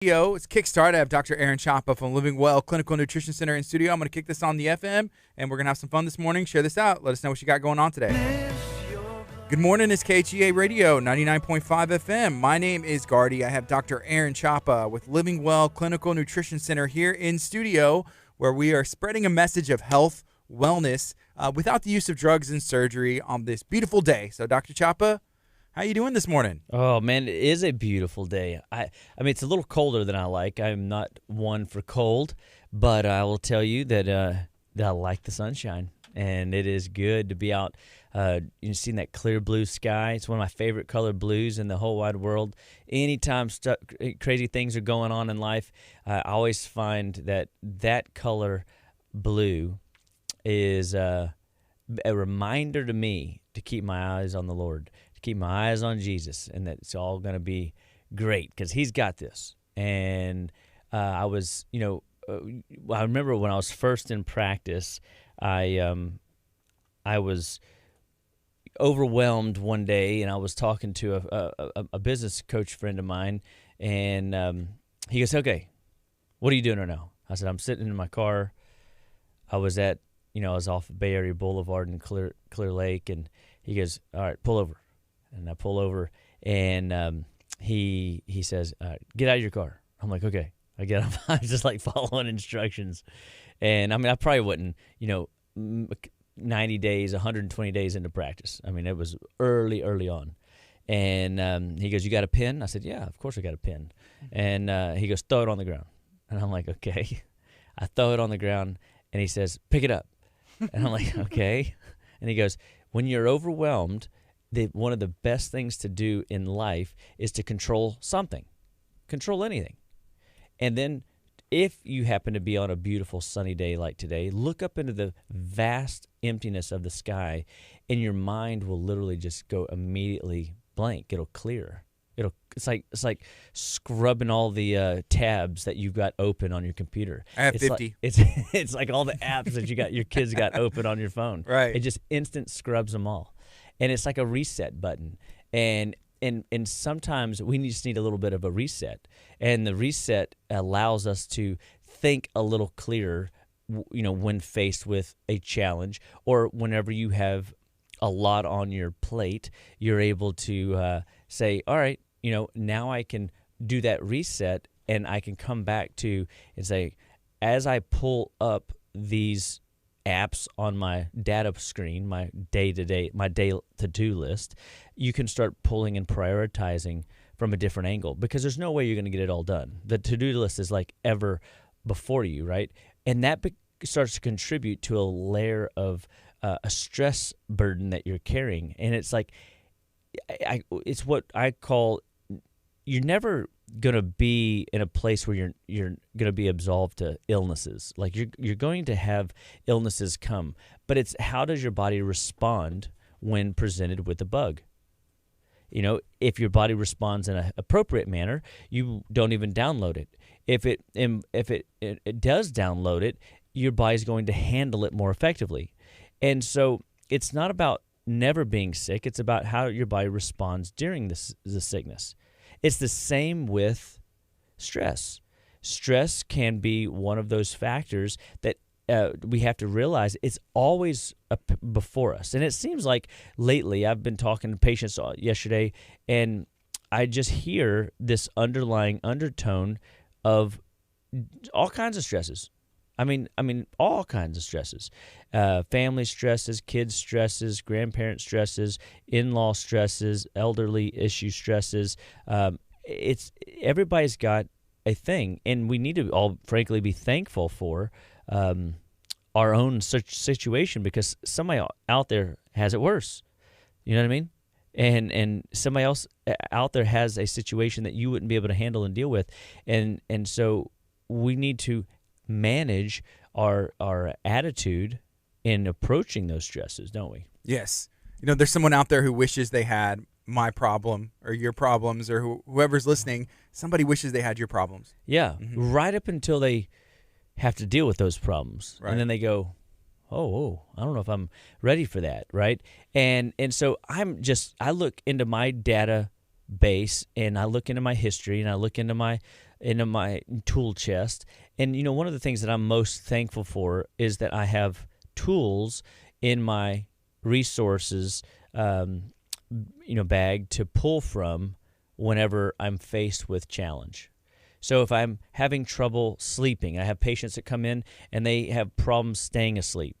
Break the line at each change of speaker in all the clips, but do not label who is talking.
Yo, it's Kickstart. I have Dr. Aaron Chapa from Living Well Clinical Nutrition Center in studio. I'm going to kick this on the FM, and we're going to have some fun this morning. Share this out. Let us know what you got going on today. Good morning. It's KHEA Radio, 99.5 FM. My name is Gardy. I have Dr. Aaron Chapa with Living Well Clinical Nutrition Center here in studio, where we are spreading a message of health, wellness, without the use of drugs and surgery on this beautiful day. So, Dr. Chapa, how you doing this morning?
Oh, man, it is a beautiful day. I mean, it's a little colder than I like. I'm not one for cold, but I will tell you that I like the sunshine, and it is good to be out, seeing that clear blue sky. It's one of my favorite color blues in the whole wide world. Anytime crazy things are going on in life, I always find that color blue is a reminder to me to keep my eyes on the Lord, keep my eyes on Jesus, and that it's all going to be great because He's got this. And I remember when I was first in practice, I was overwhelmed one day, and I was talking to a business coach friend of mine, and he goes, "Okay, what are you doing right now?" I said, "I'm sitting in my car. I was off of Bay Area Boulevard in Clear Lake," and he goes, "All right, pull over." And I pull over, and he says, "Get out of your car." I'm like, "Okay." I get up. I'm just like following instructions. And I mean, I probably wouldn't, 90 days, 120 days into practice. I mean, it was early on. And he goes, "You got a pen?" I said, "Yeah, of course I got a pen." And he goes, "Throw it on the ground." And I'm like, "Okay." I throw it on the ground, and he says, "Pick it up." And I'm like, "Okay." And he goes, "When you're overwhelmed, one of the best things to do in life is to control something, control anything. And then if you happen to be on a beautiful sunny day like today, look up into the vast emptiness of the sky, and your mind will literally just go immediately blank. It'll clear. It's like scrubbing all the tabs that you've got open on your computer.
I have 50.
It's like all the apps that your kids got open on your phone.
Right.
It just instant scrubs them all. And it's like a reset button. And sometimes we just need a little bit of a reset. And the reset allows us to think a little clearer, when faced with a challenge, or whenever you have a lot on your plate, you're able to say, all right, now I can do that reset, and I can come back to and say, as I pull up these apps on my data screen, my day to-do list, you can start pulling and prioritizing from a different angle, because there's no way you're going to get it all done. The to-do list is like ever before you, right? And that starts to contribute to a layer of a stress burden that you're carrying. And it's like, it's what I call, you're never going to be in a place where you're going to be absolved to illnesses. Like you're going to have illnesses come, but it's how does your body respond when presented with a bug? If your body responds in an appropriate manner, you don't even download it. If it does download it, your body's going to handle it more effectively. And so it's not about never being sick. It's about how your body responds during the sickness. It's the same with stress. Stress can be one of those factors that we have to realize it's always before us. And it seems like lately, I've been talking to patients yesterday, and I just hear this underlying undertone of all kinds of stresses. I mean, all kinds of stresses, family stresses, kids stresses, grandparent stresses, in-law stresses, elderly issue stresses. Everybody's got a thing, and we need to all, frankly, be thankful for our own such situation, because somebody out there has it worse. You know what I mean? And somebody else out there has a situation that you wouldn't be able to handle and deal with, and so we need to manage our attitude in approaching those stresses, don't we?
Yes. There's someone out there who wishes they had my problem or your problems, or whoever's listening, somebody wishes they had your problems.
Yeah, right up until they have to deal with those problems. Right. And then they go, oh, I don't know if I'm ready for that, right? And so I look into my database, and I look into my history, and I look into my into my tool chest. And, one of the things that I'm most thankful for is that I have tools in my resources, bag to pull from whenever I'm faced with challenge. So if I'm having trouble sleeping, I have patients that come in and they have problems staying asleep.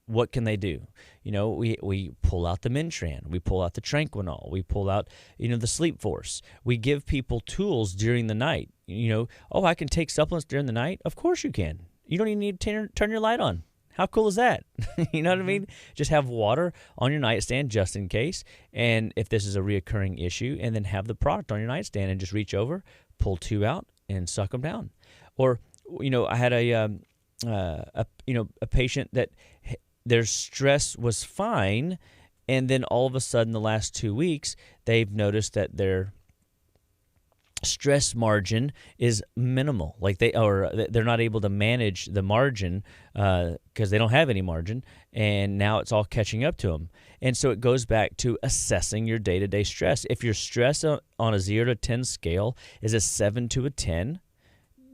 What can they do? We pull out the Mintran, we pull out the Tranquinol, we pull out, the Sleep Force. We give people tools during the night. I can take supplements during the night? Of course you can. You don't even need to turn your light on. How cool is that? You know what I mean? Just have water on your nightstand just in case. And if this is a reoccurring issue, and then have the product on your nightstand and just reach over, pull 2 out and suck them down. Or, I had a patient that their stress was fine, and then all of a sudden the last 2 weeks, they've noticed that their stress margin is minimal. Like they're not able to manage the margin because they don't have any margin, and now it's all catching up to them. And so it goes back to assessing your day-to-day stress. If your stress on a 0 to 10 scale is a 7 to a 10,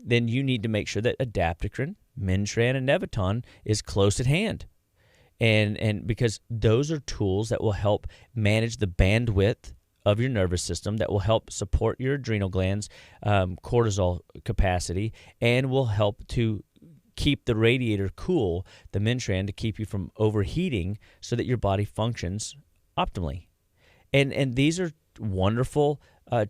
then you need to make sure that adaptogen, Mintran, and Neviton is close at hand. And because those are tools that will help manage the bandwidth of your nervous system, that will help support your adrenal glands, cortisol capacity, and will help to keep the radiator cool, the Mintran, to keep you from overheating so that your body functions optimally. And these are wonderful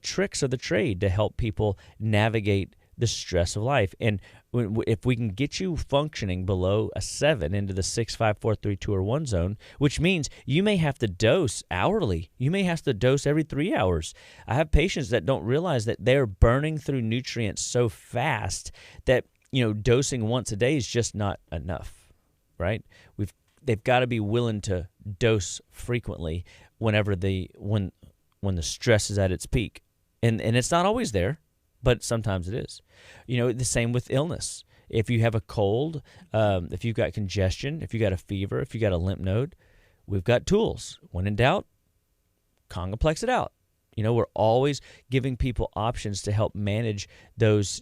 tricks of the trade to help people navigate the stress of life. And if we can get you functioning below a 7 into the 6, 5, 4, 3, 2, or 1 zone, which means you may have to dose hourly. You may have to dose every 3 hours. I have patients that don't realize that they're burning through nutrients so fast that, dosing once a day is just not enough, right? They've got to be willing to dose frequently whenever when the stress is at its peak. And it's not always there, but sometimes it is. The same with illness. If you have a cold, if you've got congestion, if you got a fever, if you got a lymph node, we've got tools. When in doubt, Congoplex it out. We're always giving people options to help manage those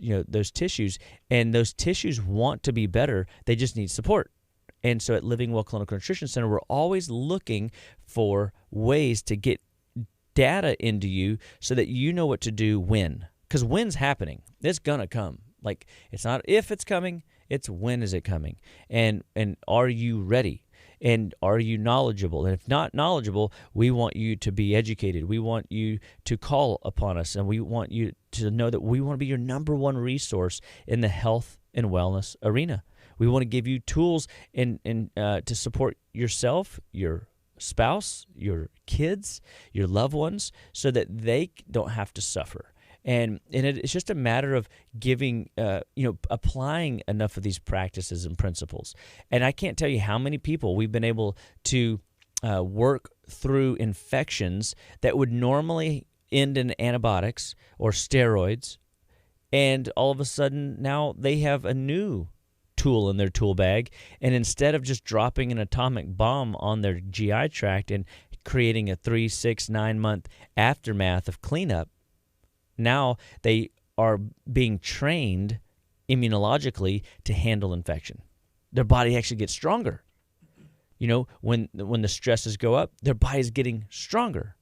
tissues, and those tissues want to be better. They just need support. And so at Living Well Clinical Nutrition Center, we're always looking for ways to get data into you so that you know what to do when. Because when's happening. It's going to come. Like, it's not if it's coming, it's when is it coming. And are you ready? And are you knowledgeable? And if not knowledgeable, we want you to be educated. We want you to call upon us, and we want you to know that we want to be your number one resource in the health and wellness arena. We want to give you tools to support yourself, your spouse, your kids, your loved ones, so that they don't have to suffer. And it's just a matter of giving, applying enough of these practices and principles. And I can't tell you how many people we've been able to work through infections that would normally end in antibiotics or steroids, and all of a sudden now they have a new tool in their tool bag, and instead of just dropping an atomic bomb on their GI tract and creating a 3, 6, 9 month aftermath of cleanup, now they are being trained immunologically to handle infection. Their body actually gets stronger. When the stresses go up, their body's getting stronger.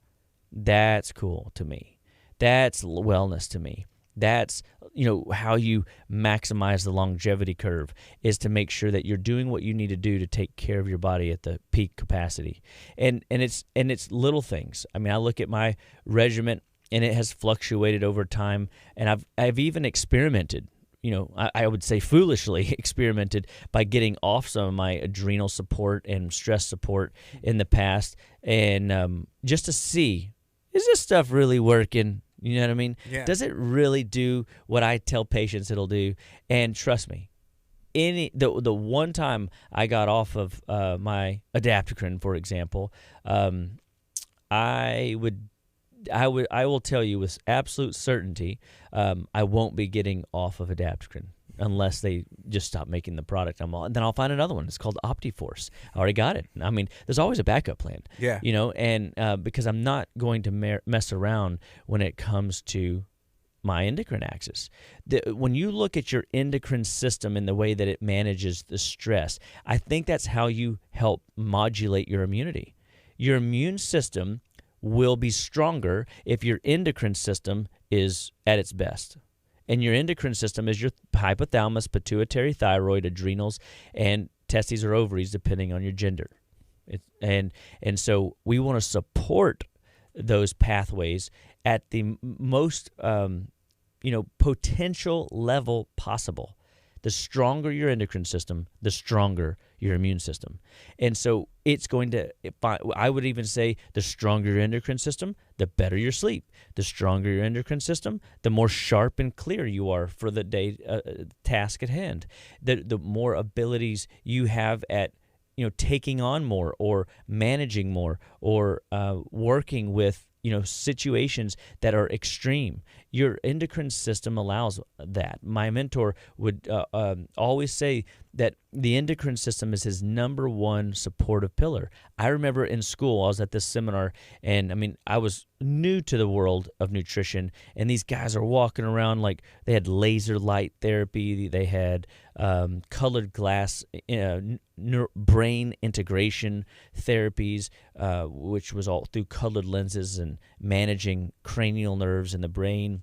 That's cool to me. That's wellness to me. That's, how you maximize the longevity curve, is to make sure that you're doing what you need to do to take care of your body at the peak capacity. And it's little things. I mean, I look at my regimen, and it has fluctuated over time, and I've even experimented. I would say foolishly experimented by getting off some of my adrenal support and stress support in the past, and just to see, is this stuff really working? You know what I mean?
Yeah.
Does it really do what I tell patients it'll do? And trust me, the one time I got off of my adaptogen, for example, I will tell you with absolute certainty, I won't be getting off of adaptogen unless they just stop making the product I'm on. Then I'll find another one. It's called OptiForce. I already got it. I mean, there's always a backup plan.
Yeah.
And because I'm not going to mess around when it comes to my endocrine axis. When you look at your endocrine system and the way that it manages the stress, I think that's how you help modulate your immunity. Your immune system will be stronger if your endocrine system is at its best. And your endocrine system is your hypothalamus, pituitary, thyroid, adrenals, and testes or ovaries, depending on your gender. And so we want to support those pathways at the most potential level possible. The stronger your endocrine system, the stronger your immune system. And so it's going to, I would even say, the stronger your endocrine system, the better your sleep. The stronger your endocrine system, the more sharp and clear you are for the day task at hand. The more abilities you have at taking on more or managing more or working with situations that are extreme. Your endocrine system allows that. My mentor would always say that the endocrine system is his number one supportive pillar. I remember in school, I was at this seminar, and I was new to the world of nutrition, and these guys are walking around like they had laser light therapy, they had colored glass brain integration therapies, which was all through colored lenses and managing cranial nerves in the brain.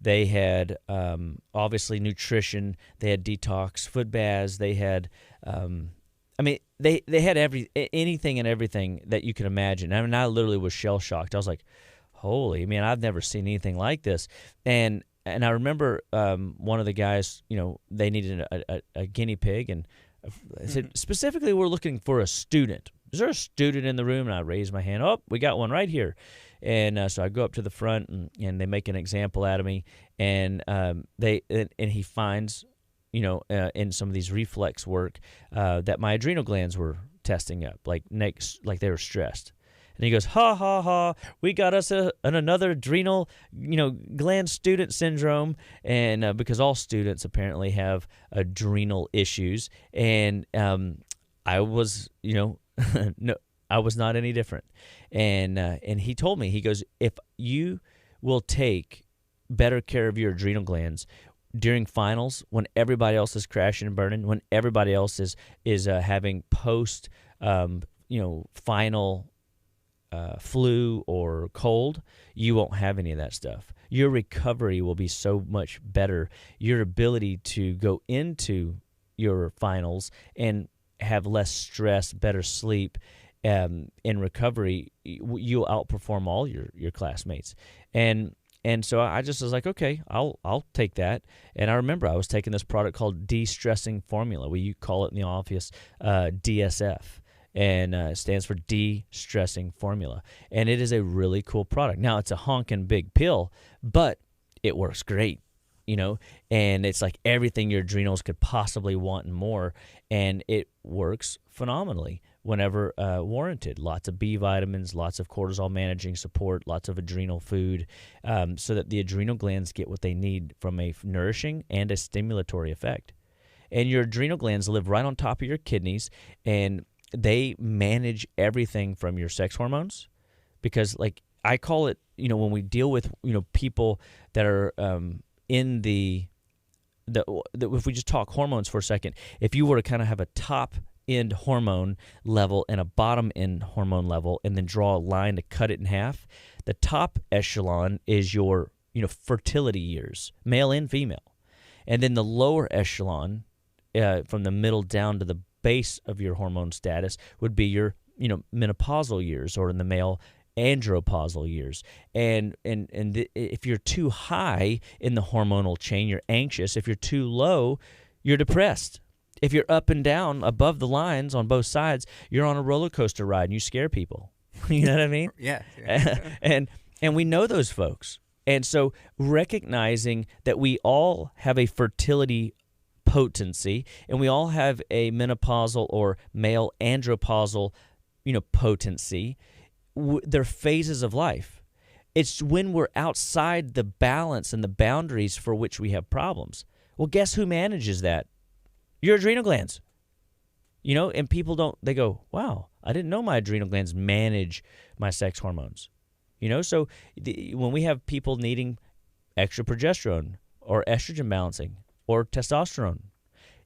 They had obviously nutrition. They had detox, foot baths. They had, they had anything and everything that you can imagine. I literally was shell shocked. I was like, "Holy man, I've never seen anything like this." And I remember one of the guys, they needed a guinea pig, and I said specifically, we're looking for a student. Is there a student in the room? And I raised my hand. Oh, we got one right here. And so I go up to the front, and they make an example out of me, and he finds, in some of these reflex work, that my adrenal glands were testing up, like they were stressed. And he goes, ha, ha, ha, we got us another adrenal, gland student syndrome, and because all students apparently have adrenal issues, and I was, no, I was not any different. And he told me, he goes, if you will take better care of your adrenal glands during finals, when everybody else is crashing and burning, when everybody else is having post, final flu or cold, you won't have any of that stuff. Your recovery will be so much better. Your ability to go into your finals and have less stress, better sleep, in recovery, you'll outperform all your classmates. And so I just was like, okay, I'll take that. And I remember I was taking this product called de-stressing formula. We call it in the office DSF, and it stands for de-stressing formula. And it is a really cool product. Now, it's a honking big pill, but it works great. And it's like everything your adrenals could possibly want and more, and it works phenomenally whenever warranted. Lots of B vitamins, lots of cortisol managing support, lots of adrenal food, so that the adrenal glands get what they need from a nourishing and a stimulatory effect. And your adrenal glands live right on top of your kidneys, and they manage everything from your sex hormones, because like I call it, when we deal with, people that are in the if we just talk hormones for a second, if you were to kind of have a top end hormone level and a bottom end hormone level, and then draw a line to cut it in half, the top echelon is your fertility years, male and female, and then the lower echelon, from the middle down to the base of your hormone status, would be your menopausal years, or in the male, andropausal years. And if you're too high in the hormonal chain, you're anxious. If you're too low, you're depressed. If you're up and down above the lines on both sides, you're on a roller coaster ride and you scare people. You know what I mean?
Yeah.
And we know those folks. And so recognizing that we all have a fertility potency, and we all have a menopausal or male andropausal, potency. They're phases of life. It's when we're outside the balance and the boundaries for which we have problems. Well, guess who manages that? Your adrenal glands. And people they go, wow, I didn't know my adrenal glands manage my sex hormones. So when we have people needing extra progesterone or estrogen balancing or testosterone.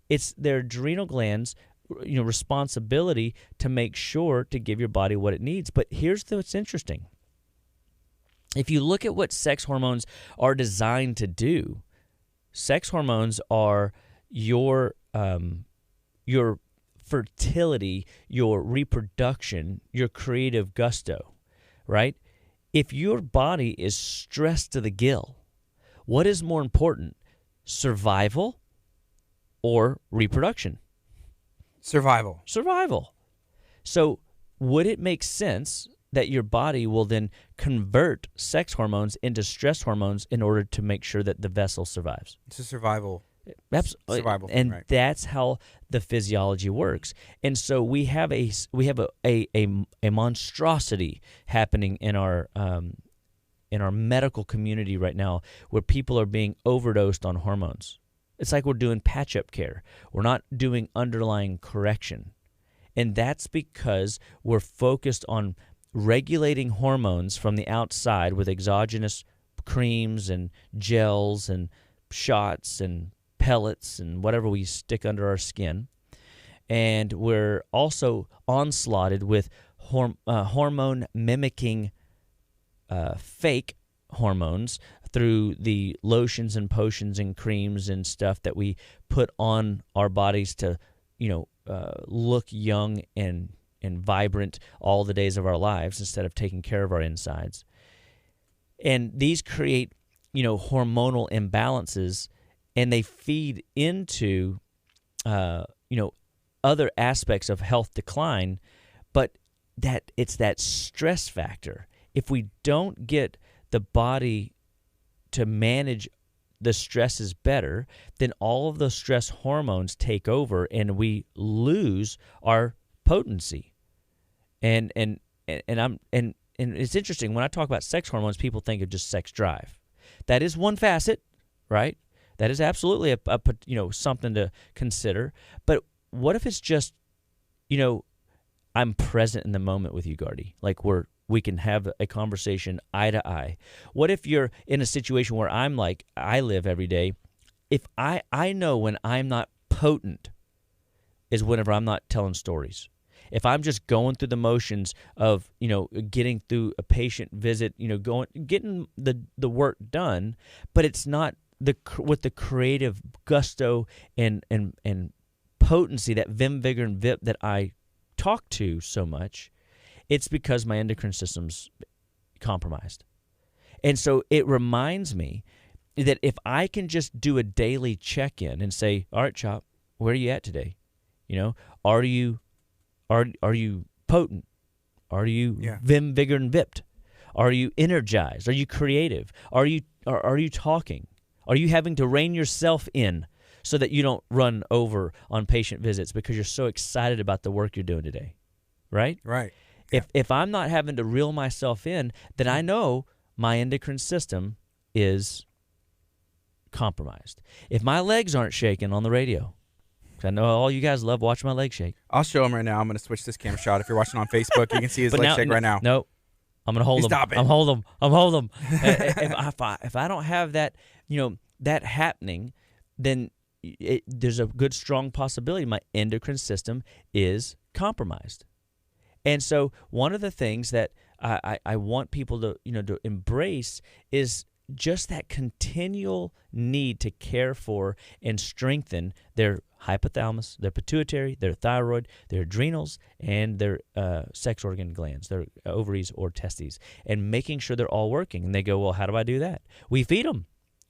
It's their adrenal glands, responsibility to make sure to give your body what it needs. But here's what's interesting. If you look at what sex hormones are designed to do, sex hormones are your fertility, your reproduction, your creative gusto, right? If your body is stressed to the gill, what is more important, survival or reproduction?
Survival.
So would it make sense that your body will then convert sex hormones into stress hormones in order to make sure that the vessel survives?
It's a survival.
Survival thing,
and
right? That's how the physiology works. And so we have a monstrosity happening in our medical community right now, where people are being overdosed on hormones. It's like we're doing patch-up care. We're not doing underlying correction. And that's because we're focused on regulating hormones from the outside with exogenous creams and gels and shots and pellets and whatever we stick under our skin. And we're also onslaughted with hormone-mimicking fake hormones through the lotions and potions and creams and stuff that we put on our bodies to, look young and vibrant all the days of our lives instead of taking care of our insides. And these create, hormonal imbalances, and they feed into, other aspects of health decline, but that it's that stress factor. If we don't get the body to manage the stresses better, then all of those stress hormones take over and we lose our potency. And it's interesting, when I talk about sex hormones, people think of just sex drive. That is one facet, right? That is absolutely a something to consider. But what if it's just, I'm present in the moment with you, Gardy. Like we can have a conversation eye to eye. What if you're in a situation where I'm like, I live every day. If I know when I'm not potent is whenever I'm not telling stories. If I'm just going through the motions of, getting through a patient visit, getting the work done, but it's not with the creative gusto and potency, that vim, vigor, and vip that I talk to so much, it's because my endocrine system's compromised. And so it reminds me that if I can just do a daily check-in and say, all right, Chop, where are you at today? Are you potent? Are you vim, vigor, and vipped? Are you energized? Are you creative? Are you talking? Are you having to rein yourself in so that you don't run over on patient visits because you're so excited about the work you're doing today? Right?
Right.
If I'm not having to reel myself in, then I know my endocrine system is compromised. If my legs aren't shaking on the radio, I know all you guys love watching my legs shake.
I'll show them right now. I'm going to switch this camera shot. If you're watching on Facebook, you can see his legs shake right now.
No, I'm going to hold them.
Stop it.
I'm holding them. If I don't have that, that happening, then there's a good, strong possibility my endocrine system is compromised. And so one of the things that I want people to embrace is just that continual need to care for and strengthen their hypothalamus, their pituitary, their thyroid, their adrenals, and their sex organ glands, their ovaries or testes, and making sure they're all working. And they go, well, how do I do that? We feed them.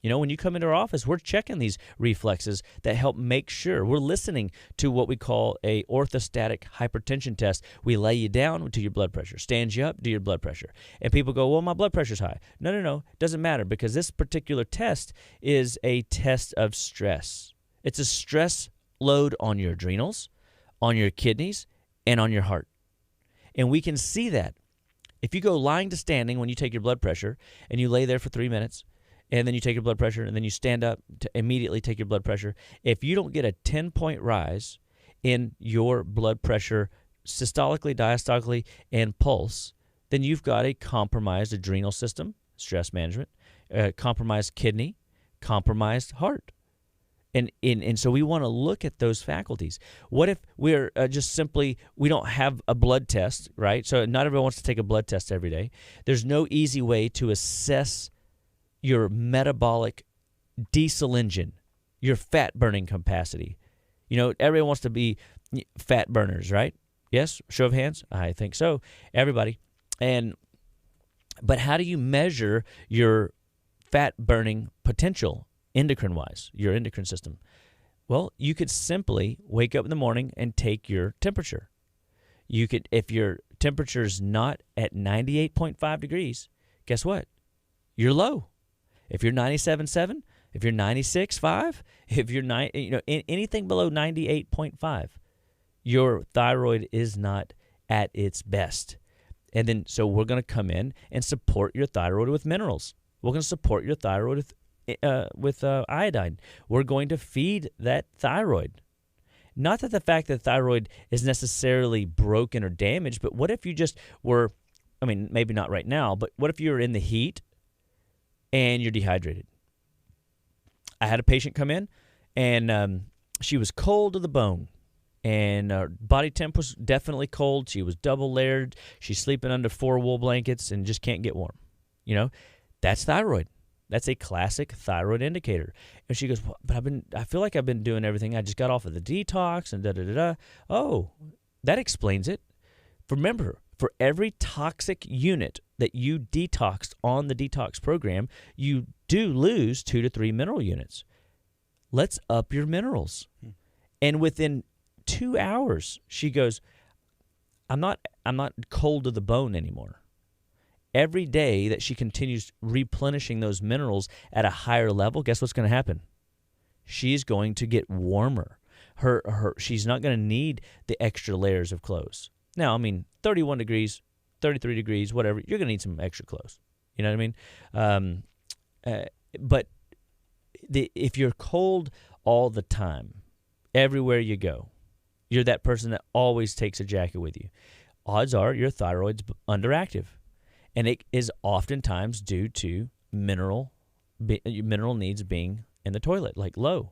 When you come into our office, we're checking these reflexes that help make sure we're listening to what we call a orthostatic hypertension test. We lay you down to your blood pressure, stand you up, do your blood pressure. And people go, well, my blood pressure's high. No. It doesn't matter, because this particular test is a test of stress. It's a stress load on your adrenals, on your kidneys, and on your heart. And we can see that. If you go lying to standing when you take your blood pressure and you lay there for 3 minutes, and then you take your blood pressure, and then you stand up to immediately take your blood pressure, if you don't get a 10-point rise in your blood pressure systolically, diastolically, and pulse, then you've got a compromised adrenal system, stress management, compromised kidney, compromised heart. And so we want to look at those faculties. What if we're just simply, we don't have a blood test, right? So not everyone wants to take a blood test every day. There's no easy way to assess your metabolic diesel engine, your fat burning capacity. Everyone wants to be fat burners, right? Yes? Show of hands? I think so. Everybody. But how do you measure your fat burning potential endocrine-wise, your endocrine system? Well, you could simply wake up in the morning and take your temperature. You could, if your temperature's not at 98.5 degrees, guess what? You're low. If you're 97.7, if you're 96.5, if you're anything below 98.5, your thyroid is not at its best. And then, so we're going to come in and support your thyroid with minerals. We're going to support your thyroid with iodine. We're going to feed that thyroid. Not that the fact that the thyroid is necessarily broken or damaged, but what if you just were, maybe not right now, but what if you're in the heat and you're dehydrated? I had a patient come in, and she was cold to the bone, and her body temp was definitely cold. She was double layered. She's sleeping under 4 wool blankets and just can't get warm. That's thyroid. That's a classic thyroid indicator. And she goes, well, but I feel like I've been doing everything. I just got off of the detox and da-da-da-da. Oh, that explains it. Remember, for every toxic unit that you detoxed on the detox program, you do lose 2 to 3 mineral units. Let's up your minerals. And within 2 hours, she goes, I'm not cold to the bone anymore. Every day that she continues replenishing those minerals at a higher level, guess what's going to happen? She's going to get warmer. She's not going to need the extra layers of clothes. Now, 31 degrees, 33 degrees, whatever, you're going to need some extra clothes. You know what I mean? But if you're cold all the time, everywhere you go, you're that person that always takes a jacket with you, odds are your thyroid's underactive. And it is oftentimes due to mineral needs being in the toilet, like low.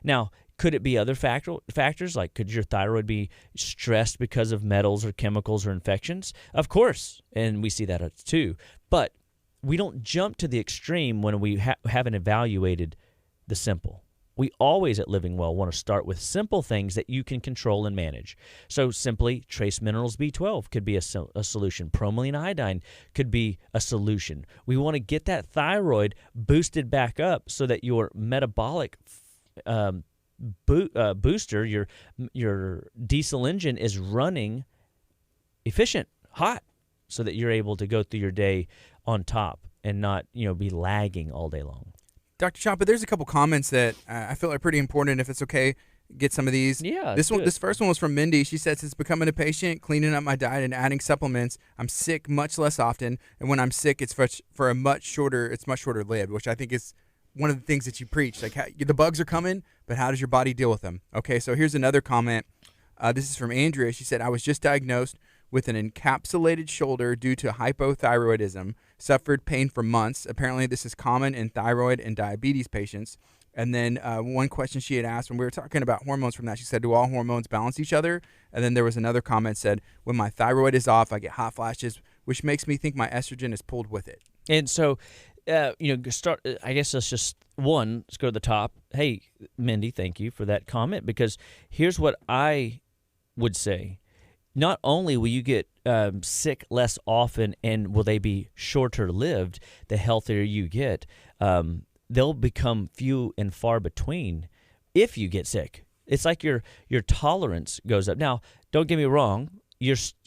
Now, could it be other factors? Like, could your thyroid be stressed because of metals or chemicals or infections? Of course, and we see that too. But we don't jump to the extreme when we haven't evaluated the simple. We always at Living Well want to start with simple things that you can control and manage. So simply, trace minerals B12 could be a solution. Bromelain iodine could be a solution. We want to get that thyroid boosted back up so that your metabolic booster, your diesel engine is running efficient, hot, so that you're able to go through your day on top and not be lagging all day long.
Dr. Chapa, there's a couple comments that I feel are pretty important. If it's okay, get some of these.
Yeah.
This first one was from Mindy. She said, since becoming a patient, cleaning up my diet and adding supplements, I'm sick much less often. And when I'm sick, it's much shorter lived, which I think is one of the things that you preach. Like, the bugs are coming, but how does your body deal with them? Okay, so here's another comment. This is from Andrea. She said, I was just diagnosed with an encapsulated shoulder due to hypothyroidism, suffered pain for months. Apparently, this is common in thyroid and diabetes patients. And then one question she had asked when we were talking about hormones from that, she said, do all hormones balance each other? And then there was another comment said, when my thyroid is off, I get hot flashes, which makes me think my estrogen is pulled with it.
And so, start. I guess let's go to the top. Hey, Mindy, thank you for that comment, because here's what I would say. Not only will you get sick less often and will they be shorter lived, the healthier you get, they'll become few and far between if you get sick. It's like your tolerance goes up. Now, don't get me wrong.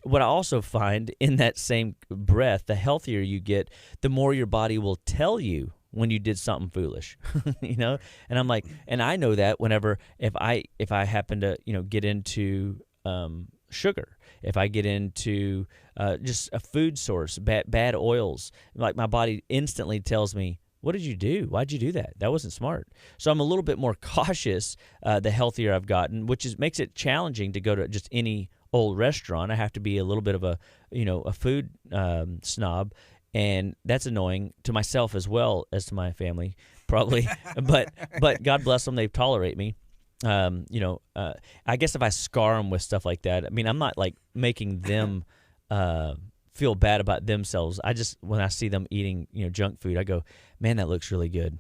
What I also find in that same breath, the healthier you get, the more your body will tell you when you did something foolish, And I'm like, and I know that whenever if I happen to get into sugar, if I get into just a food source, bad oils, like my body instantly tells me, what did you do? Why'd you do that? That wasn't smart. So I'm a little bit more cautious the healthier I've gotten, which makes it challenging to go to just any old restaurant. I have to be a little bit of a food snob And that's annoying to myself as well as to my family, probably. but God bless them, they tolerate me. I guess if I scar them with stuff like that, I mean, I'm not like making them feel bad about themselves. I just, when I see them eating, junk food, I go, man, that looks really good.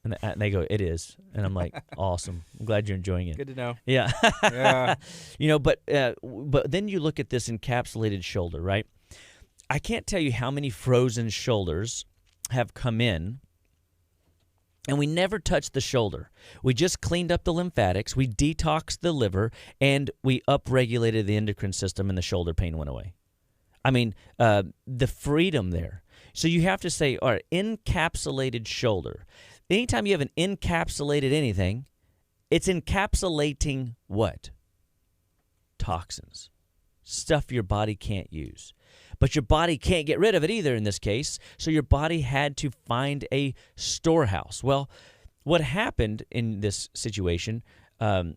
And they go, it is. And I'm like, awesome. I'm glad you're enjoying it.
Good to know.
Yeah.
Yeah.
But then you look at this encapsulated shoulder, right? I can't tell you how many frozen shoulders have come in, and we never touched the shoulder. We just cleaned up the lymphatics, we detoxed the liver, and we upregulated the endocrine system, and the shoulder pain went away. I mean, the freedom there. So you have to say, all right, encapsulated shoulder. Anytime you have an encapsulated anything, it's encapsulating what? Toxins. Stuff your body can't use. But your body can't get rid of it either in this case, so your body had to find a storehouse. Well, what happened in this situation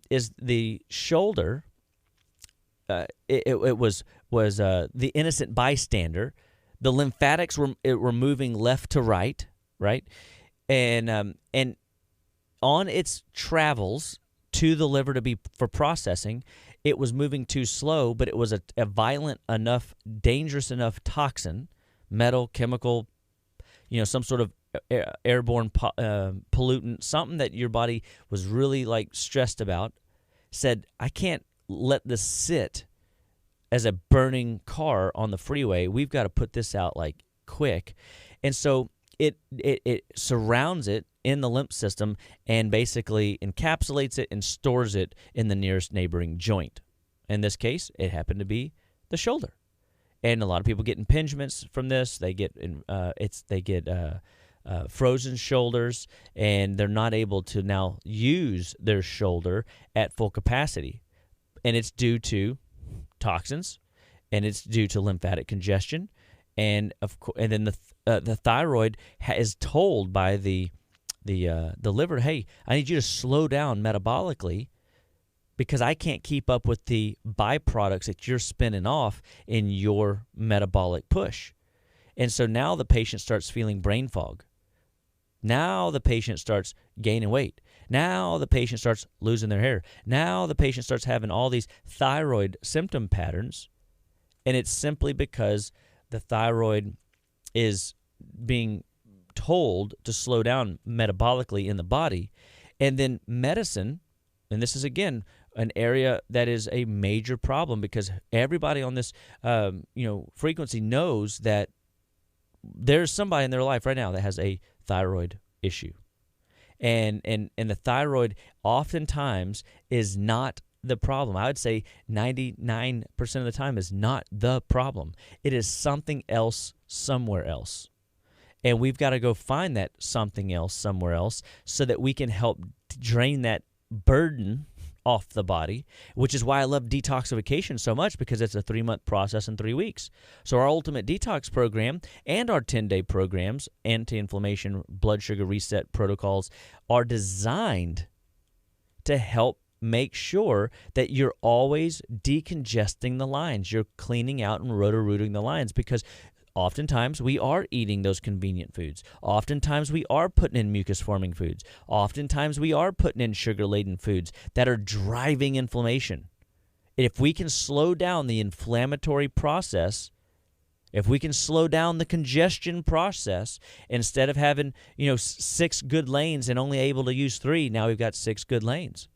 is the shoulder, it was the innocent bystander. The lymphatics were moving left to right, and on its travels to the liver to be for processing, it was moving too slow, but it was a violent enough, dangerous enough toxin, metal, chemical, some sort of airborne pollutant, something that your body was really like stressed about, said, I can't let this sit as a burning car on the freeway. We've got to put this out like quick. And so it surrounds it in the lymph system and basically encapsulates it and stores it in the nearest neighboring joint. In this case, it happened to be the shoulder. And a lot of people get impingements from this. They get frozen shoulders, and they're not able to now use their shoulder at full capacity. And it's due to toxins, and it's due to lymphatic congestion, and then the thyroid is told by the liver, hey, I need you to slow down metabolically because I can't keep up with the byproducts that you're spinning off in your metabolic push. And so now the patient starts feeling brain fog. Now the patient starts gaining weight. Now the patient starts losing their hair. Now the patient starts having all these thyroid symptom patterns, and it's simply because the thyroid is being told to slow down metabolically in the body. And then medicine, and this is again an area that is a major problem because everybody on this frequency knows that there's somebody in their life right now that has a thyroid issue. And the thyroid oftentimes is not the problem. I would say 99% of the time is not the problem. It is something else somewhere else. And we've got to go find that something else somewhere else so that we can help drain that burden off the body, which is why I love detoxification so much, because it's a 3-month process in 3 weeks. So our Ultimate Detox program and our 10-day programs, anti-inflammation, blood sugar reset protocols, are designed to help make sure that you're always decongesting the lines. You're cleaning out and roto-rooting the lines, because oftentimes we are eating those convenient foods. Oftentimes we are putting in mucus-forming foods. Oftentimes we are putting in sugar-laden foods that are driving inflammation. If we can slow down the inflammatory process, if we can slow down the congestion process, instead of having 6 good lanes and only able to use 3, now we've got 6 good lanes.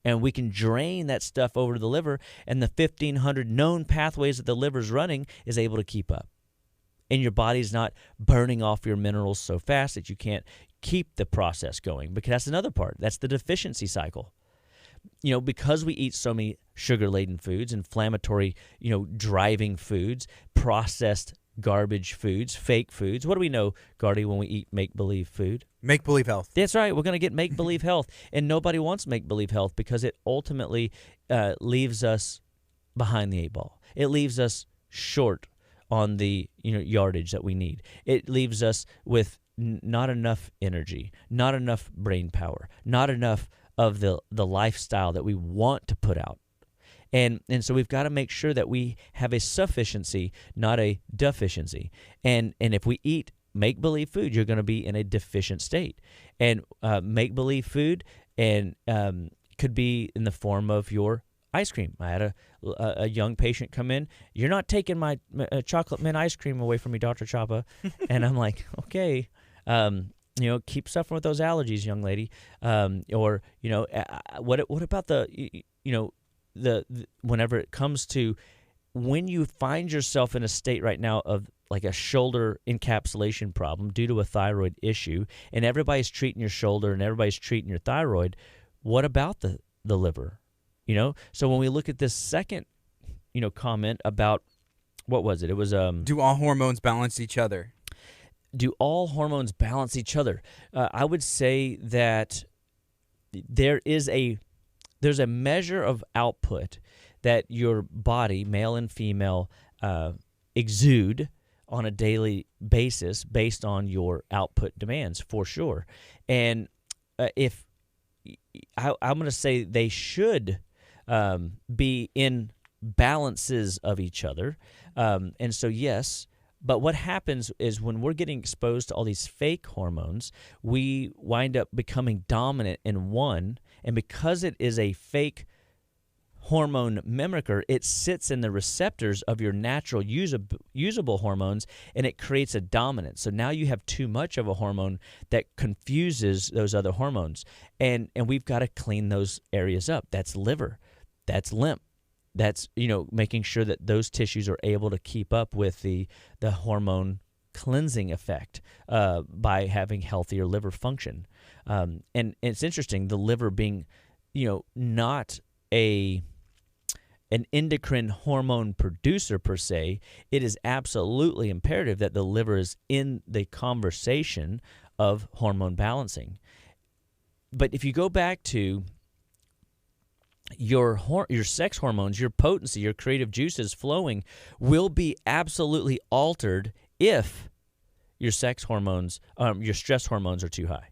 And we can drain that stuff over to the liver, and the 1,500 known pathways that the liver's running is able to keep up. And your body's not burning off your minerals so fast that you can't keep the process going, because that's another part. That's the deficiency cycle. Because we eat so many sugar-laden foods, inflammatory, driving foods, processed garbage foods, fake foods. What do we know, Gardy, when we eat make-believe food?
Make-believe health.
That's right. We're going to get make-believe health. And nobody wants make-believe health because it ultimately leaves us behind the 8 ball. It leaves us short on the yardage that we need. It leaves us with not enough energy, not enough brain power, not enough of the lifestyle that we want to put out. And so we've got to make sure that we have a sufficiency, not a deficiency. And if we eat make-believe food, you're going to be in a deficient state. And make-believe food and could be in the form of your ice cream. I had a young patient come in. You're not taking my chocolate mint ice cream away from me, Dr. Chapa. And I'm like, okay, keep suffering with those allergies, young lady. Or what about the whenever it comes to when you find yourself in a state right now of like a shoulder encapsulation problem due to a thyroid issue, and everybody's treating your shoulder and everybody's treating your thyroid, what about the liver? So when we look at this second, comment about, what was it? It was
do all hormones balance each other?
Do all hormones balance each other? I would say that there's a measure of output that your body, male and female, exude on a daily basis based on your output demands, for sure. And if I'm going to say they should be in balances of each other. And so, yes, but what happens is when we're getting exposed to all these fake hormones, we wind up becoming dominant in one. And because it is a fake hormone mimicker, it sits in the receptors of your natural usable hormones, and it creates a dominance. So now you have too much of a hormone that confuses those other hormones. And we've got to clean those areas up. That's liver. That's lymph. That's, making sure that those tissues are able to keep up with the hormone cleansing effect by having healthier liver function. And it's interesting, the liver being, not an endocrine hormone producer per se, it is absolutely imperative that the liver is in the conversation of hormone balancing. But if you go back to your sex hormones, your potency, your creative juices flowing will be absolutely altered if your sex hormones, your stress hormones are too high.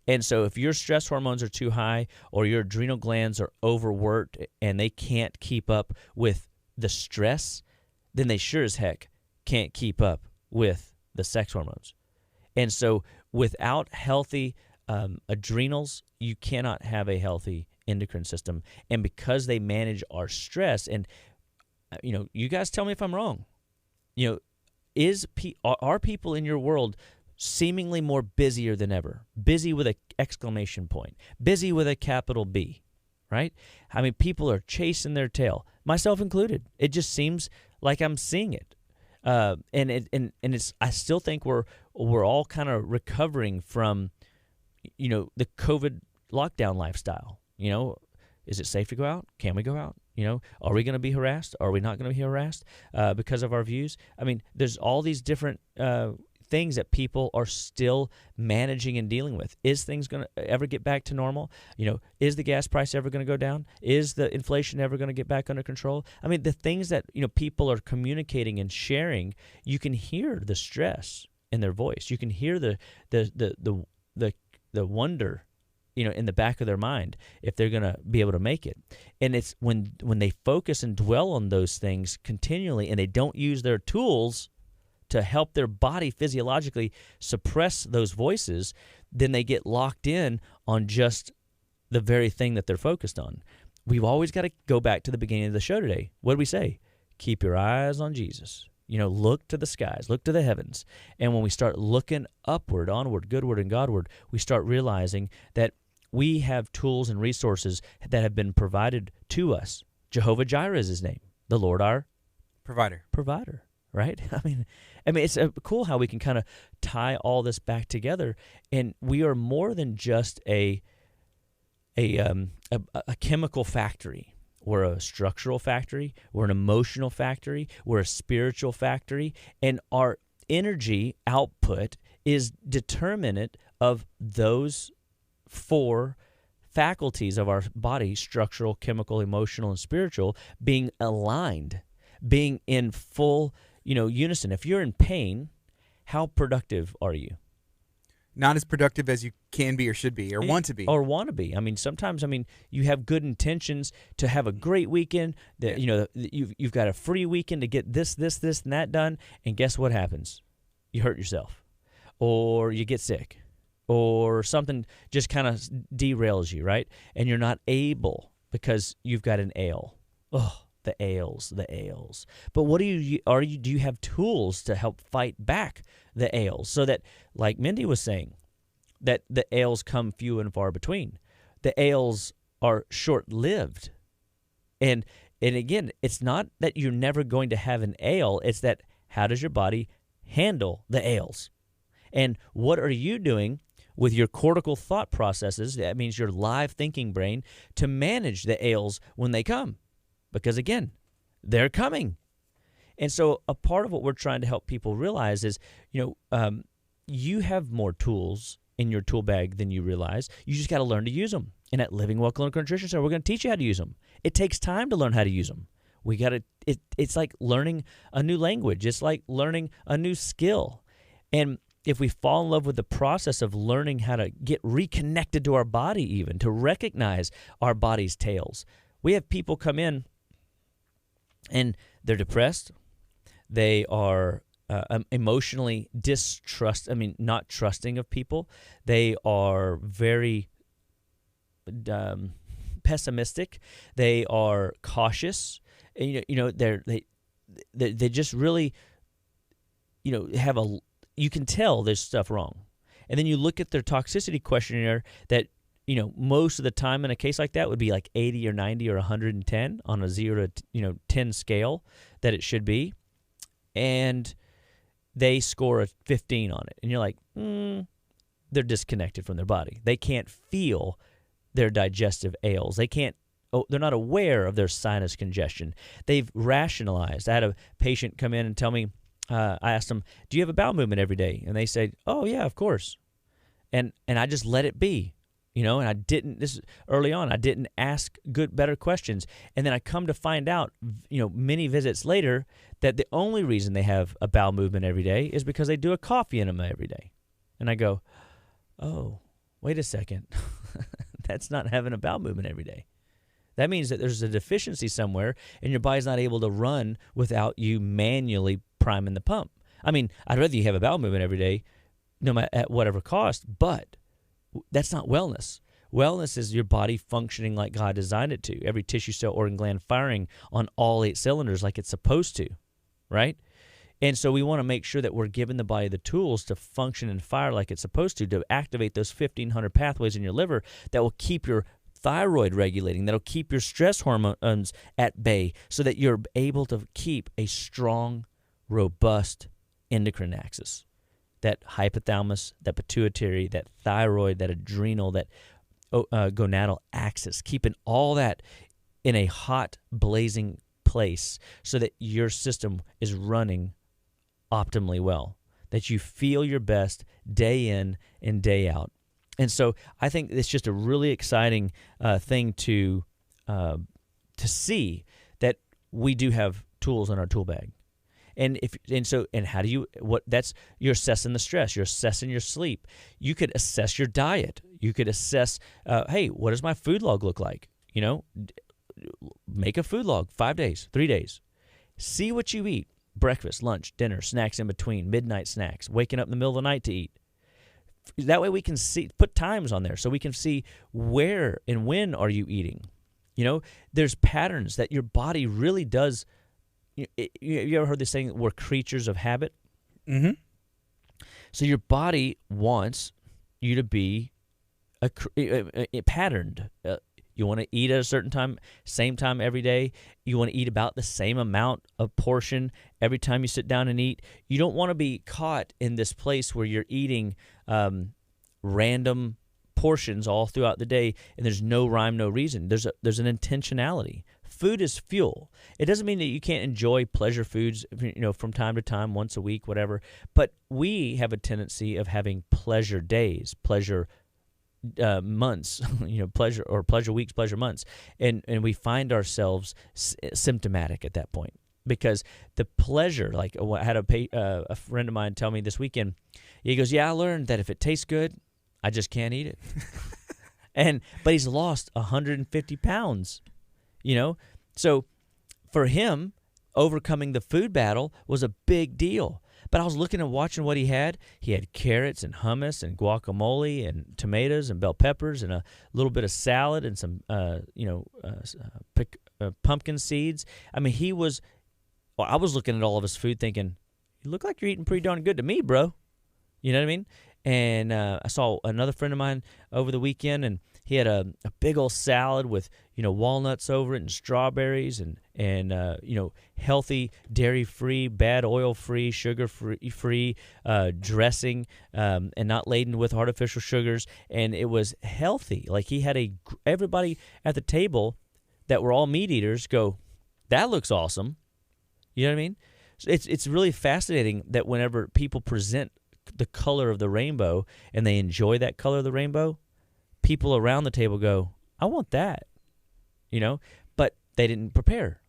And so if your stress hormones are too high or your adrenal glands are overworked and they can't keep up with the stress, then they sure as heck can't keep up with the sex hormones. And so without healthy adrenals, you cannot have a healthy endocrine system. And because they manage our stress, and you guys tell me if I'm wrong, are people in your world seemingly more busier than ever? Busy with an exclamation point, busy with a capital B, right? I mean, people are chasing their tail, myself included. It just seems like I'm seeing it. And it's, I still think we're all kind of recovering from, the COVID lockdown lifestyle. Is it safe to go out? Can we go out? Are we going to be harassed? Are we not going to be harassed because of our views? I mean, there's all these different things that people are still managing and dealing with. Is things going to ever get back to normal? Is the gas price ever going to go down? Is the inflation ever going to get back under control? I mean, the things that, people are communicating and sharing, you can hear the stress in their voice. You can hear the wonder, in the back of their mind if they're going to be able to make it. And it's when they focus and dwell on those things continually and they don't use their tools to help their body physiologically suppress those voices, then they get locked in on just the very thing that they're focused on. We've always got to go back to the beginning of the show today. What did we say? Keep your eyes on Jesus. Look to the skies, look to the heavens. And when we start looking upward, onward, goodward, and Godward, we start realizing that we have tools and resources that have been provided to us. Jehovah Jireh is his name, the Lord our provider, right? I mean, it's cool how we can kind of tie all this back together, and we are more than just a chemical factory. We're a structural factory. We're an emotional factory. We're a spiritual factory, and our energy output is determinant of those 4 faculties of our body: structural, chemical, emotional, and spiritual, being aligned, being in full, unison. If you're in pain, how productive are you?
not as productive as you can be or should be or want to be.
Or want to be. I mean, sometimes, you have good intentions to have a great weekend. That you've got a free weekend to get this, and that done, and guess what happens? You hurt yourself, or you get sick, or something just kind of derails you, right? And you're not able because you've got an ail. Oh, the ails. But what do you have tools to help fight back the ails, so that, like Mindy was saying, that the ails come few and far between. The ails are short-lived. And again, it's not that you're never going to have an ail, it's that how does your body handle the ails? And what are you doing with your cortical thought processes, that means your live thinking brain, to manage the ails when they come? Because again, they're coming. And so a part of what we're trying to help people realize is, you have more tools in your tool bag than you realize. You just got to learn to use them. And at Living Well Clinical Nutrition Center, we're going to teach you how to use them. It takes time to learn how to use them. It's like learning a new language. It's like learning a new skill. And if we fall in love with the process of learning how to get reconnected to our body, even to recognize our body's tales. We have people come in and they're depressed. They are emotionally not trusting of people. They are very pessimistic. They are cautious. And, they just really, have you can tell there's stuff wrong. And then you look at their toxicity questionnaire that, most of the time in a case like that would be like 80 or 90 or 110 on a 0 to 10 scale that it should be. And they score a 15 on it. And you're like, they're disconnected from their body. They can't feel their digestive ails. They're not aware of their sinus congestion. They've rationalized. I had a patient come in and tell me, I asked them, do you have a bowel movement every day? And they said, oh, yeah, of course. And I just let it be, and I didn't, this is early on, I didn't ask better questions. And then I come to find out, many visits later, that the only reason they have a bowel movement every day is because they do a coffee enema every day. And I go, oh, wait a second. That's not having a bowel movement every day. That means that there's a deficiency somewhere and your body's not able to run without you manually priming the pump. I'd rather you have a bowel movement every day, no matter at whatever cost, but that's not wellness. Wellness is your body functioning like God designed it to. Every tissue, cell, organ, gland firing on all 8 cylinders like it's supposed to, right? And so we want to make sure that we're giving the body the tools to function and fire like it's supposed to activate those 1,500 pathways in your liver that will keep your thyroid regulating, that'll keep your stress hormones at bay so that you're able to keep a strong, robust endocrine axis. That hypothalamus, that pituitary, that thyroid, that adrenal, that gonadal axis, keeping all that in a hot, blazing place so that your system is running optimally well, that you feel your best day in and day out. And so I think it's just a really exciting thing to see that we do have tools in our tool bag. You're assessing the stress, you're assessing your sleep. You could assess your diet. You could assess, hey, what does my food log look like? Make a food log, 5 days, 3 days. See what you eat, breakfast, lunch, dinner, snacks in between, midnight snacks, waking up in the middle of the night to eat. That way we can put times on there so we can see where and when are you eating. There's patterns that your body really does. You ever heard this saying, we're creatures of habit?
Mm-hmm.
So your body wants you to be patterned. You want to eat at a certain time, same time every day. You want to eat about the same amount of portion every time you sit down and eat. You don't want to be caught in this place where you're eating random portions all throughout the day and there's no rhyme, no reason. There's an intentionality. Food is fuel. It doesn't mean that you can't enjoy pleasure foods, from time to time, once a week, whatever. But we have a tendency of having pleasure days, pleasure months, pleasure weeks, pleasure months, and we find ourselves symptomatic at that point. because the pleasure, like I had a friend of mine tell me this weekend, he goes, yeah, I learned that if it tastes good, I just can't eat it. But he's lost 150 pounds, So for him, overcoming the food battle was a big deal. But I was looking and watching what he had. He had carrots and hummus and guacamole and tomatoes and bell peppers and a little bit of salad and some, pumpkin seeds. I mean, I was looking at all of his food thinking, you look like you're eating pretty darn good to me, bro. You know what I mean? And I saw another friend of mine over the weekend, and he had a big old salad with, walnuts over it and strawberries and healthy, dairy-free, bad oil-free, sugar-free dressing and not laden with artificial sugars. And it was healthy. Like he had everybody at the table that were all meat eaters go, that looks awesome. You know what I mean? So it's really fascinating that whenever people present the color of the rainbow and they enjoy that color of the rainbow, people around the table go, I want that, but they didn't prepare.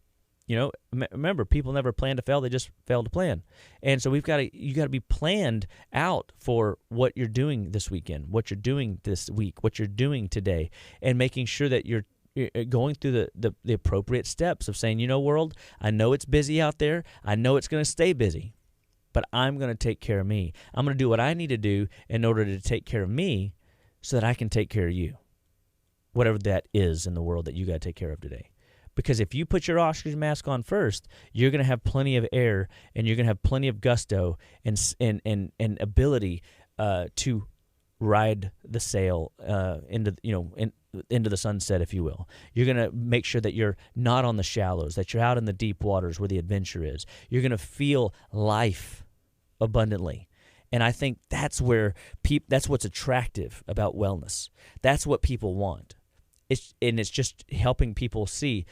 Remember, people never plan to fail, they just fail to plan. And so you got to be planned out for what you're doing this weekend, what you're doing this week, what you're doing today, and making sure that you're going through the appropriate steps of saying, world, I know it's busy out there. I know it's going to stay busy, but I'm going to take care of me. I'm going to do what I need to do in order to take care of me so that I can take care of you, whatever that is in the world that you got to take care of today. Because if you put your oxygen mask on first, you're going to have plenty of air and you're going to have plenty of gusto and ability to ride the sail into the sunset, if you will. You're going to make sure that you're not on the shallows, that you're out in the deep waters where the adventure is. You're going to feel life abundantly. And I think that's where that's what's attractive about wellness. That's what people want. It's just helping people see.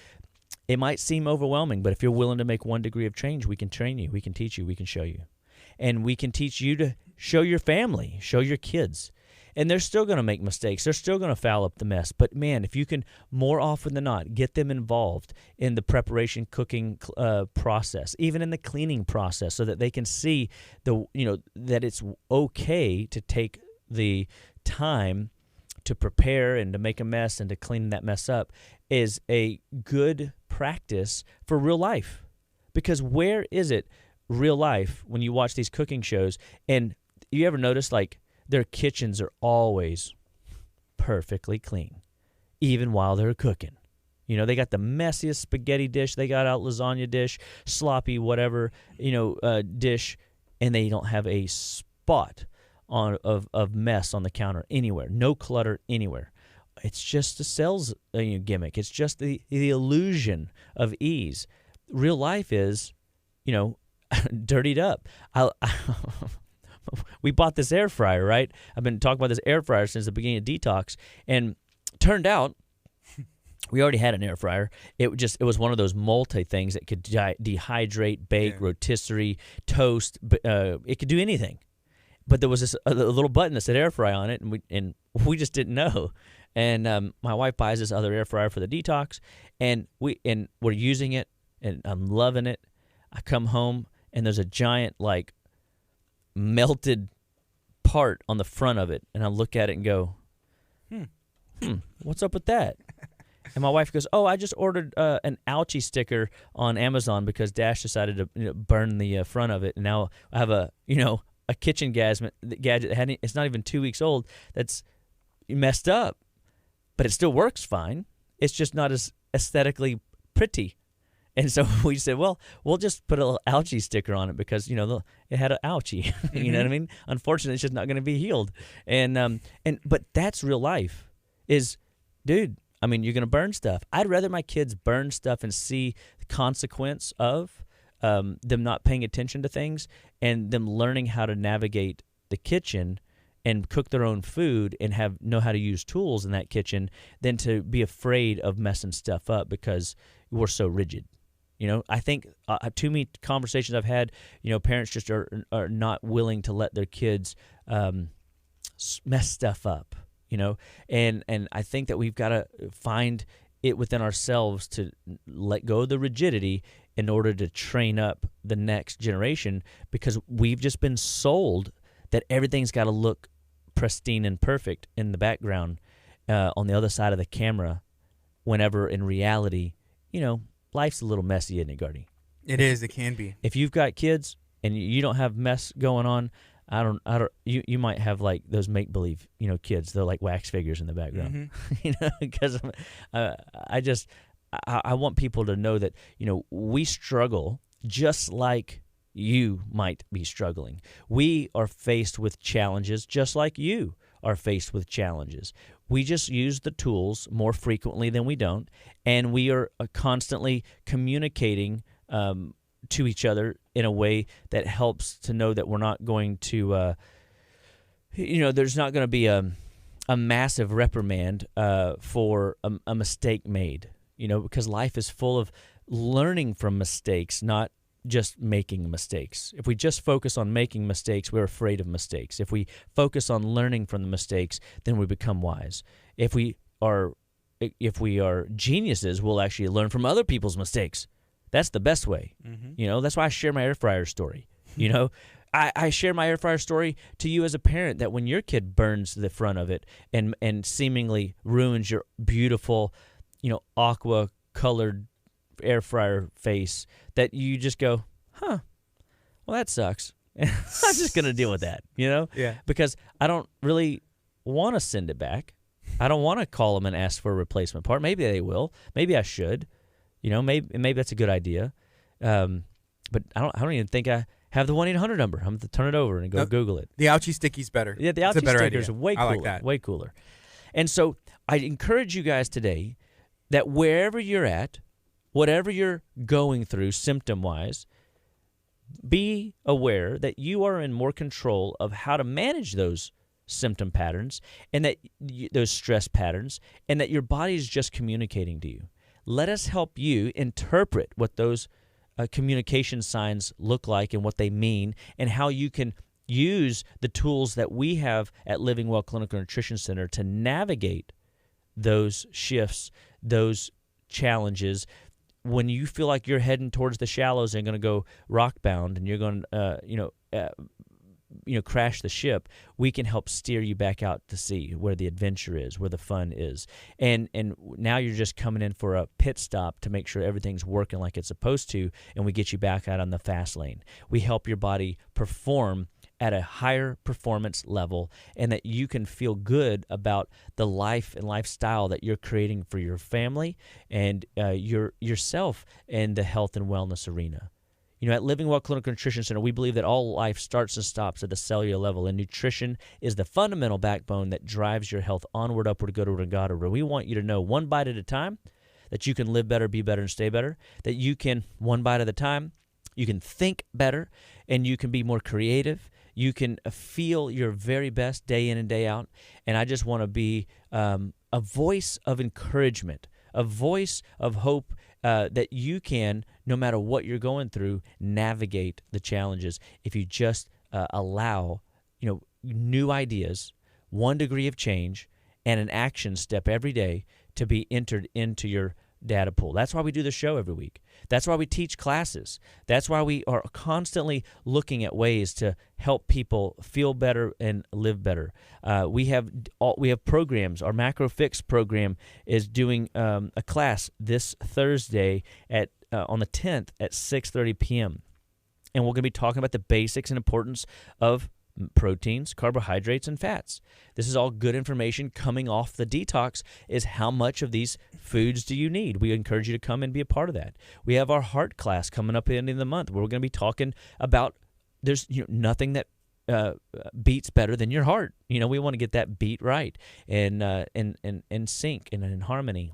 It might seem overwhelming, but if you're willing to make 1 degree of change, we can train you, we can teach you, we can show you. And we can teach you to show your family, show your kids. And they're still going to make mistakes. They're still going to foul up the mess. But, man, if you can more often than not get them involved in the preparation, cooking process, even in the cleaning process, so that they can see that it's okay to take the time to prepare and to make a mess and to clean that mess up, is a good practice for real life. Because where is it real life when you watch these cooking shows? And you ever notice, like, their kitchens are always perfectly clean, even while they're cooking. They got the messiest spaghetti dish, they got out lasagna dish, sloppy whatever, dish, and they don't have a spot of mess on the counter anywhere, no clutter anywhere. It's just a sales gimmick. It's just the illusion of ease. Real life is, dirtied up. We bought this air fryer, right? I've been talking about this air fryer since the beginning of Detox, and turned out we already had an air fryer. It was one of those multi things that could dehydrate, bake, rotisserie, toast. It could do anything. But there was a little button that said air fry on it, and we just didn't know. And my wife buys this other air fryer for the Detox, and we're using it, and I'm loving it. I come home, and there's a giant, like, melted part on the front of it, and I look at it and go, what's up with that? And my wife goes, I just ordered an ouchie sticker on Amazon because Dash decided to burn the front of it, and now I have a kitchen gadget that it's not even 2 weeks old, that's messed up, but it still works fine. It's just not as aesthetically pretty. And so we said, well, we'll just put a little ouchie sticker on it because, it had an ouchie. You know what I mean? Unfortunately, it's just not going to be healed. But that's real life is, dude, I mean, you're going to burn stuff. I'd rather my kids burn stuff and see the consequence of them not paying attention to things and them learning how to navigate the kitchen and cook their own food and know how to use tools in that kitchen than to be afraid of messing stuff up because we're so rigid. I think too many conversations I've had, parents just are not willing to let their kids mess stuff up, and I think that we've got to find it within ourselves to let go of the rigidity in order to train up the next generation, because we've just been sold that everything's got to look pristine and perfect in the background on the other side of the camera, whenever in reality, life's a little messy, isn't it, Gardy?
It is. It can be.
If you've got kids and you don't have mess going on, you might have like those make-believe, kids. They're like wax figures in the background, because I want people to know that, we struggle just like you might be struggling. We are faced with challenges just like you are faced with challenges. We just use the tools more frequently than we don't, and we are constantly communicating to each other in a way that helps to know that we're not going to, there's not going to be a massive reprimand for a mistake made, because life is full of learning from mistakes, not just making mistakes. If we just focus on making mistakes, we're afraid of mistakes. If we focus on learning from the mistakes, then we become wise. If we are geniuses, we'll actually learn from other people's mistakes. That's the best way. That's why I share my air fryer story. I share my air fryer story to you as a parent, that when your kid burns the front of it and seemingly ruins your beautiful, aqua colored air fryer face, that you just go, well, that sucks. I'm just going to deal with that,
Yeah.
Because I don't really want to send it back. I don't want to call them and ask for a replacement part. Maybe they will. Maybe I should. Maybe that's a good idea. But I don't even think I have the 1-800 number. I'm going to turn it over and go Google it.
The ouchie sticky's better.
Yeah, the ouchie sticker's way cooler.
I like that.
Way cooler. And so I encourage you guys today that wherever you're at, whatever you're going through symptom-wise, be aware that you are in more control of how to manage those symptom patterns and that those stress patterns, and that your body is just communicating to you. Let us help you interpret what those communication signs look like and what they mean, and how you can use the tools that we have at Living Well Clinical Nutrition Center to navigate those shifts, those challenges. When you feel like you're heading towards the shallows and going to go rockbound and you're going to crash the ship, we can help steer you back out to sea where the adventure is, where the fun is. And now you're just coming in for a pit stop to make sure everything's working like it's supposed to, and we get you back out on the fast lane. We help your body perform at a higher performance level, and that you can feel good about the life and lifestyle that you're creating for your family and yourself in the health and wellness arena. At Living Well Clinical Nutrition Center, we believe that all life starts and stops at the cellular level, and nutrition is the fundamental backbone that drives your health onward, upward, goodward, and Godward. We want you to know, one bite at a time, that you can live better, be better, and stay better, that you can, one bite at a time, you can think better, and you can be more creative. You can feel your very best day in and day out. And I just want to be a voice of encouragement, a voice of hope, that you can, no matter what you're going through, navigate the challenges if you just allow, new ideas, 1 degree of change, and an action step every day to be entered into your data pool. That's why we do the show every week. That's why we teach classes. That's why we are constantly looking at ways to help people feel better and live better. We have programs. Our Macro Fix program is doing a class this Thursday at on the 10th at 6:30 p.m. And we're going to be talking about the basics and importance of proteins, carbohydrates, and fats. This is all good information coming off the detox. Is how much of these foods do you need? We encourage you to come and be a part of that. We have our heart class coming up at the end of the month, where we're going to be talking about there's nothing that beats better than your heart. We want to get that beat right and in sync and in harmony.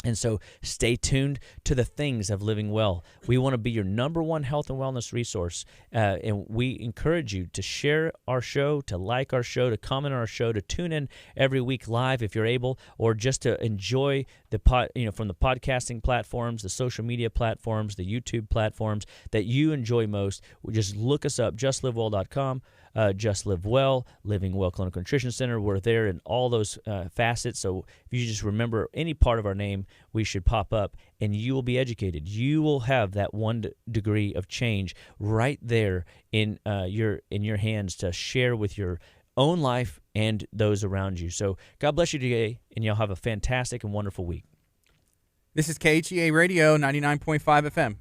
And so stay tuned to the things of living well. We want to be your number one health and wellness resource, and we encourage you to share our show, to like our show, to comment on our show, to tune in every week live if you're able, or just to enjoy the from the podcasting platforms, the social media platforms, the YouTube platforms that you enjoy most. Just look us up, justlivewell.com. Just Live Well, Living Well Clinical Nutrition Center. We're there in all those facets. So if you just remember any part of our name, we should pop up, and you will be educated. You will have that one degree of change right there in your hands to share with your own life and those around you. So God bless you today, and y'all have a fantastic and wonderful week.
This is KHEA Radio 99.5 FM.